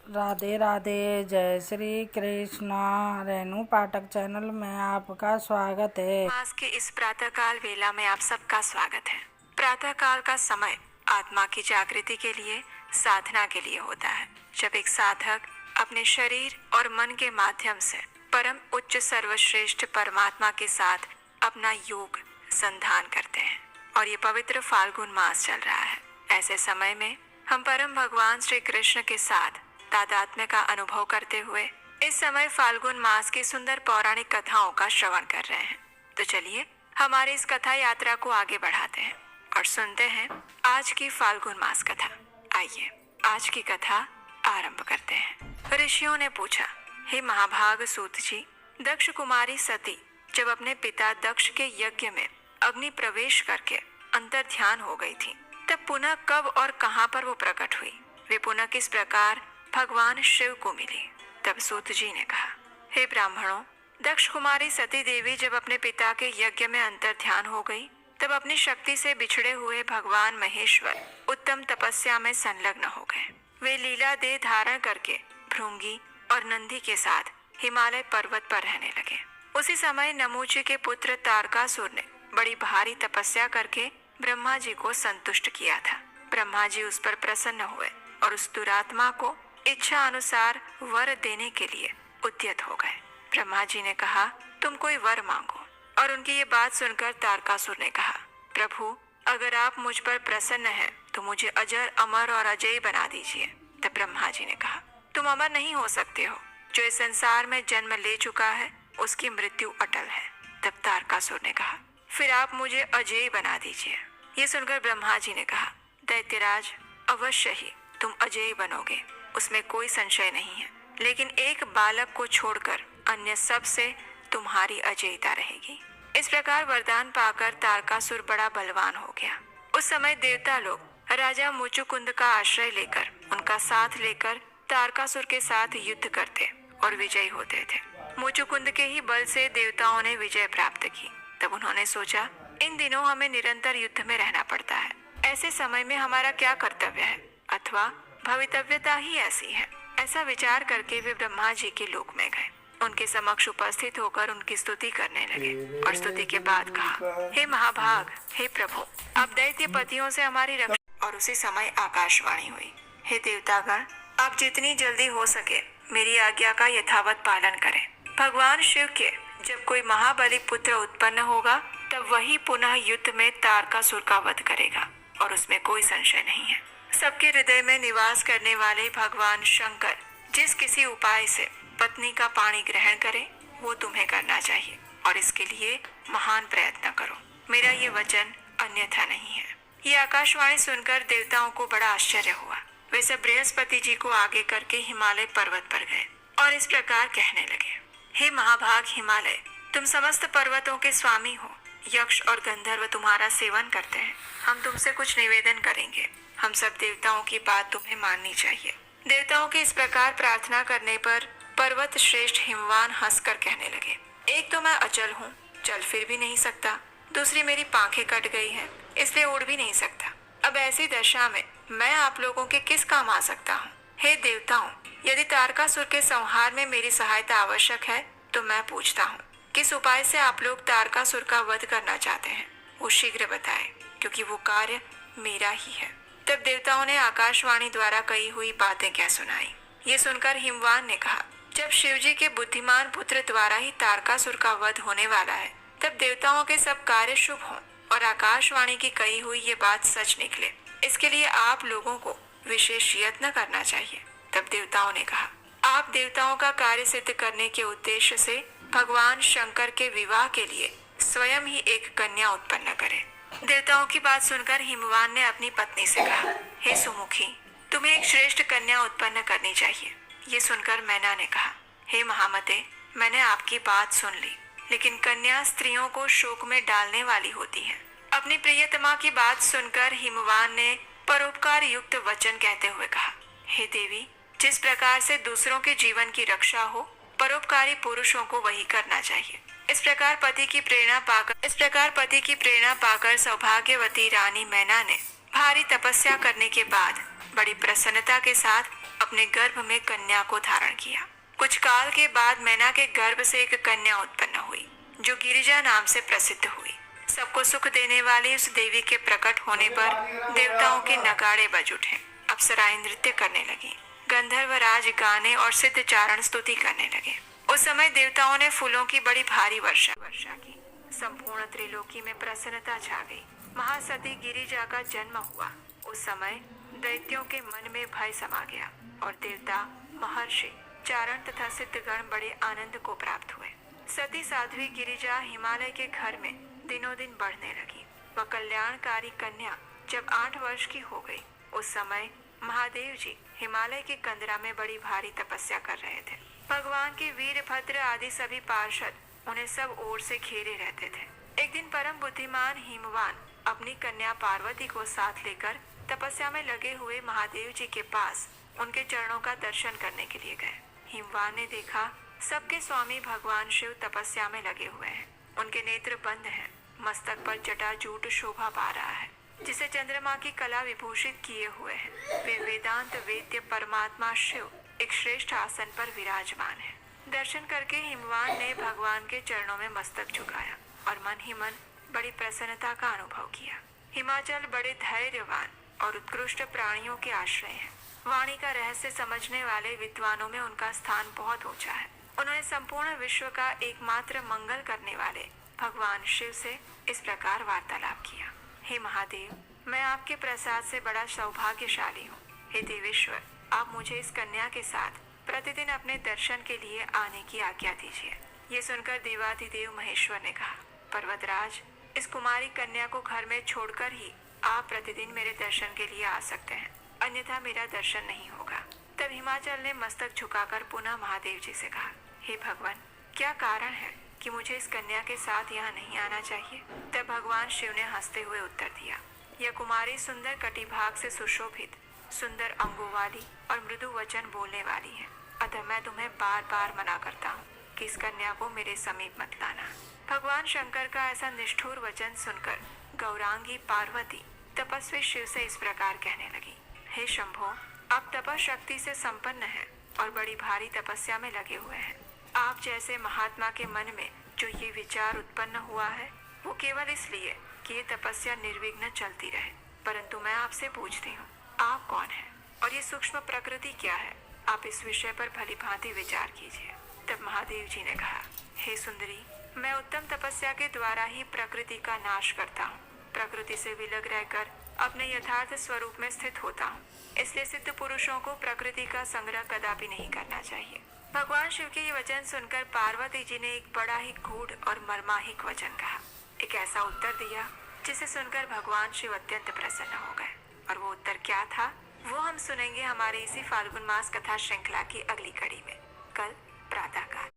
राधे राधे। जय श्री कृष्णा। रेणु पाठक चैनल में आपका स्वागत है। आज के इस प्रातःकाल वेला में आप सबका स्वागत है। प्रातःकाल का समय आत्मा की जागृति के लिए, साधना के लिए होता है, जब एक साधक अपने शरीर और मन के माध्यम से परम उच्च सर्वश्रेष्ठ परमात्मा के साथ अपना योग संधान करते हैं। और ये पवित्र फाल्गुन मास चल रहा है। ऐसे समय में हम परम भगवान श्री कृष्ण के साथ तादात्म्य का अनुभव करते हुए इस समय फाल्गुन मास की सुंदर पौराणिक कथाओं का श्रवण कर रहे हैं। तो चलिए हमारी इस कथा यात्रा को आगे बढ़ाते हैं और सुनते हैं आज की फाल्गुन मास कथा। आइए आज की कथा आरंभ करते हैं। ऋषियों ने पूछा, हे महाभाग सूत जी, दक्ष कुमारी सती जब अपने पिता दक्ष के यज्ञ में अग्नि प्रवेश करके अंतर ध्यान हो गई थी, तब पुनः कब और कहां पर वो प्रकट हुई? वे पुनः किस प्रकार भगवान शिव को मिली? तब सूत जी ने कहा, हे ब्राह्मणों, दक्ष कुमारी सती देवी जब अपने पिता के यज्ञ में अंतर ध्यान हो गई, तब अपनी शक्ति से बिछड़े हुए भगवान महेश्वर उत्तम तपस्या में संलग्न हो गए। वे लीला देह धारण करके भृंगी और नंदी के साथ हिमालय पर्वत पर रहने लगे। उसी समय नमूची के पुत्र तारकासुर ने बड़ी भारी तपस्या करके ब्रह्मा जी को संतुष्ट किया था। ब्रह्मा जी उस पर प्रसन्न हुए और उस दुरात्मा को इच्छा अनुसार वर देने के लिए उद्यत हो गए। ब्रह्मा जी ने कहा, तुम कोई वर मांगो। और उनकी ये बात सुनकर तारकासुर ने कहा, प्रभु, अगर आप मुझ पर प्रसन्न हैं तो मुझे अजर, अमर और अजय बना दीजिए। तब ब्रह्मा जी ने कहा, तुम अमर नहीं हो सकते हो। जो इस संसार में जन्म ले चुका है उसकी मृत्यु अटल है। तब तारकासुर ने कहा, फिर आप मुझे अजय बना दीजिए। ये सुनकर ब्रह्मा जी ने कहा, दैत्यराज, अवश्य ही तुम अजय बनोगे, उसमें कोई संशय नहीं है। लेकिन एक बालक को छोड़कर अन्य सब से तुम्हारी अजयता रहेगी। इस प्रकार वरदान पाकर तारकासुर बड़ा बलवान हो गया। उस समय देवता लोग राजा मुचुकुंद का आश्रय लेकर, उनका साथ लेकर तारकासुर के साथ युद्ध करते और विजयी होते थे। मुचुकुंद के ही बल से देवताओं ने विजय प्राप्त की। तब उन्होंने सोचा, इन दिनों हमें निरंतर युद्ध में रहना पड़ता है। ऐसे समय में हमारा क्या कर्तव्य है, अथवा भवितव्यता ही ऐसी है। ऐसा विचार करके वे ब्रह्मा जी के लोक में गए। उनके समक्ष उपस्थित होकर उनकी स्तुति करने लगे और स्तुति के बाद कहा, हे महाभाग, हे प्रभु, आप दैत्य पतियों से हमारी रक्षा। और उसी समय आकाशवाणी हुई, हे देवतागण, आप जितनी जल्दी हो सके मेरी आज्ञा का यथावत पालन करें। भगवान शिव के जब कोई महाबली पुत्र उत्पन्न होगा, तब वही पुनः युद्ध में तारकासुर का वध करेगा और उसमें कोई संशय नहीं है। सबके हृदय में निवास करने वाले भगवान शंकर जिस किसी उपाय से पत्नी का पाणी ग्रहण करे, वो तुम्हें करना चाहिए और इसके लिए महान प्रयत्न करो। मेरा ये वचन अन्यथा नहीं है। ये आकाशवाणी सुनकर देवताओं को बड़ा आश्चर्य हुआ। वे सब बृहस्पति जी को आगे करके हिमालय पर्वत पर गए और इस प्रकार कहने लगे, हे महाभाग हिमालय, तुम समस्त पर्वतों के स्वामी हो। यक्ष और गंधर्व तुम्हारा सेवन करते हैं। हम तुमसे कुछ निवेदन करेंगे। हम सब देवताओं की बात तुम्हें माननी चाहिए। देवताओं के इस प्रकार प्रार्थना करने पर पर्वत श्रेष्ठ हिमवान हंसकर कहने लगे, एक तो मैं अचल हूँ, चल फिर भी नहीं सकता। दूसरी मेरी पांखें कट गई हैं, इसलिए उड़ भी नहीं सकता। अब ऐसी दशा में मैं आप लोगों के किस काम आ सकता हूँ? हे देवताओं, यदि तारकासुर के संहार में मेरी सहायता आवश्यक है तो मैं पूछता हूँ, किस उपाय से आप लोग तारकासुर का वध करना चाहते हैं? वो शीघ्र बताए, क्योंकि वो कार्य मेरा ही है। तब देवताओं ने आकाशवाणी द्वारा कही हुई बातें क्या सुनाई। ये सुनकर हिमवान ने कहा, जब शिवजी के बुद्धिमान पुत्र द्वारा ही तारकासुर का वध होने वाला है, तब देवताओं के सब कार्य शुभ हों और आकाशवाणी की कही हुई ये बात सच निकले, इसके लिए आप लोगों को विशेष यत्न करना चाहिए। तब देवताओं ने कहा, आप देवताओं का कार्य सिद्ध करने के उद्देश्य से भगवान शंकर के विवाह के लिए स्वयं ही एक कन्या उत्पन्न करें। देवताओं की बात सुनकर हिमवान ने अपनी पत्नी से कहा, हे सुमुखी, तुम्हें एक श्रेष्ठ कन्या उत्पन्न करनी चाहिए। ये सुनकर मैना ने कहा, हे महामते, मैंने आपकी बात सुन ली, लेकिन कन्या स्त्रियों को शोक में डालने वाली होती है। अपनी प्रियतमा की बात सुनकर हिमवान ने परोपकार युक्त वचन कहते हुए कहा, हे देवी, जिस प्रकार से दूसरों के जीवन की रक्षा हो, परोपकारी पुरुषों को वही करना चाहिए। इस प्रकार पति की प्रेरणा पाकर सौभाग्यवती रानी मैना ने भारी तपस्या करने के बाद बड़ी प्रसन्नता के साथ अपने गर्भ में कन्या को धारण किया। कुछ काल के बाद मैना के गर्भ से एक कन्या उत्पन्न हुई जो गिरिजा नाम से प्रसिद्ध हुई। सबको सुख देने वाली उस देवी के प्रकट होने पर देवताओं के नगाड़े बज उठे। अप्सराएं नृत्य करने लगी, गंधर्वराज गाने और सिद्ध चारण स्तुति करने लगे। उस समय देवताओं ने फूलों की बड़ी भारी वर्षा की। संपूर्ण त्रिलोकी में प्रसन्नता छा गई। महासती गिरिजा का जन्म हुआ। उस समय दैत्यों के मन में भय समा गया और देवता, महर्षि, चारण तथा सिद्धगण बड़े आनंद को प्राप्त हुए। सती साध्वी गिरिजा हिमालय के घर में दिनों दिन बढ़ने लगी। वह कल्याणकारी कन्या जब 8 वर्ष की हो गई, उस समय महादेव जी हिमालय के कंदरा में बड़ी भारी तपस्या कर रहे थे। भगवान के वीरभद्र आदि सभी पार्षद उन्हें सब ओर से घेरे रहते थे। एक दिन परम बुद्धिमान हिमवान अपनी कन्या पार्वती को साथ लेकर तपस्या में लगे हुए महादेव जी के पास उनके चरणों का दर्शन करने के लिए गए। हिमवान ने देखा सबके स्वामी भगवान शिव तपस्या में लगे हुए हैं। उनके नेत्र बंद हैं, मस्तक पर जटाजूट शोभा पा रहा है जिसे चंद्रमा की कला विभूषित किए हुए हैं। वे वेदांत वेद्य परमात्मा शिव एक श्रेष्ठ आसन पर विराजमान है। दर्शन करके हिमवान ने भगवान के चरणों में मस्तक झुकाया और मन ही मन बड़ी प्रसन्नता का अनुभव किया। हिमाचल बड़े धैर्यवान और उत्कृष्ट प्राणियों के आश्रय है। वाणी का रहस्य समझने वाले विद्वानों में उनका स्थान बहुत ऊंचा है। उन्होंने संपूर्ण विश्व का एकमात्र मंगल करने वाले भगवान शिव से इस प्रकार वार्तालाप किया। हे महादेव, मैं आपके प्रसाद से बड़ा सौभाग्यशाली हूँ। हे देवेश्वर, आप मुझे इस कन्या के साथ प्रतिदिन अपने दर्शन के लिए आने की आज्ञा दीजिए। ये सुनकर देवाधिदेव महेश्वर ने कहा, पर्वतराज, इस कुमारी कन्या को घर में छोड़कर ही आप प्रतिदिन मेरे दर्शन के लिए आ सकते हैं, अन्यथा मेरा दर्शन नहीं होगा। तब हिमाचल ने मस्तक झुकाकर पुनः महादेव जी से कहा, हे भगवान, क्या कारण है कि मुझे इस कन्या के साथ यहाँ नहीं आना चाहिए? तब भगवान शिव ने हंसते हुए उत्तर दिया, यह कुमारी सुंदर कटिभाग से सुशोभित, सुंदर अंगों वाली और मृदु वचन बोलने वाली है। अतः मैं तुम्हें बार बार मना करता हूँ कि इस कन्या को मेरे समीप मत लाना। भगवान शंकर का ऐसा निष्ठुर वचन सुनकर गौरांगी पार्वती तपस्वी शिव से इस प्रकार कहने लगी, हे शंभो, आप तपशक्ति से संपन्न हैं और बड़ी भारी तपस्या में लगे हुए हैं। आप जैसे महात्मा के मन में जो ये विचार उत्पन्न हुआ है वो केवल इसलिए कि ये तपस्या निर्विघ्न चलती रहे। परंतु मैं आपसे पूछती हूँ, आप कौन हैं और ये सूक्ष्म प्रकृति क्या है? आप इस विषय पर भली भांति विचार कीजिए। तब महादेव जी ने कहा, हे सुंदरी, मैं उत्तम तपस्या के द्वारा ही प्रकृति का नाश करता हूँ। प्रकृति से विलग रहकर अपने यथार्थ स्वरूप में स्थित होता हूँ। इसलिए सिद्ध पुरुषों को प्रकृति का संग्रह कदापि नहीं करना चाहिए। भगवान शिव के ये वचन सुनकर पार्वती जी ने एक बड़ा ही गूढ़ और मर्माहिक वचन कहा, एक ऐसा उत्तर दिया जिसे सुनकर भगवान शिव अत्यंत प्रसन्न हो गए। और वो उत्तर क्या था वो हम सुनेंगे हमारे इसी फाल्गुन मास कथा श्रृंखला की अगली कड़ी में, कल प्रातःकाल।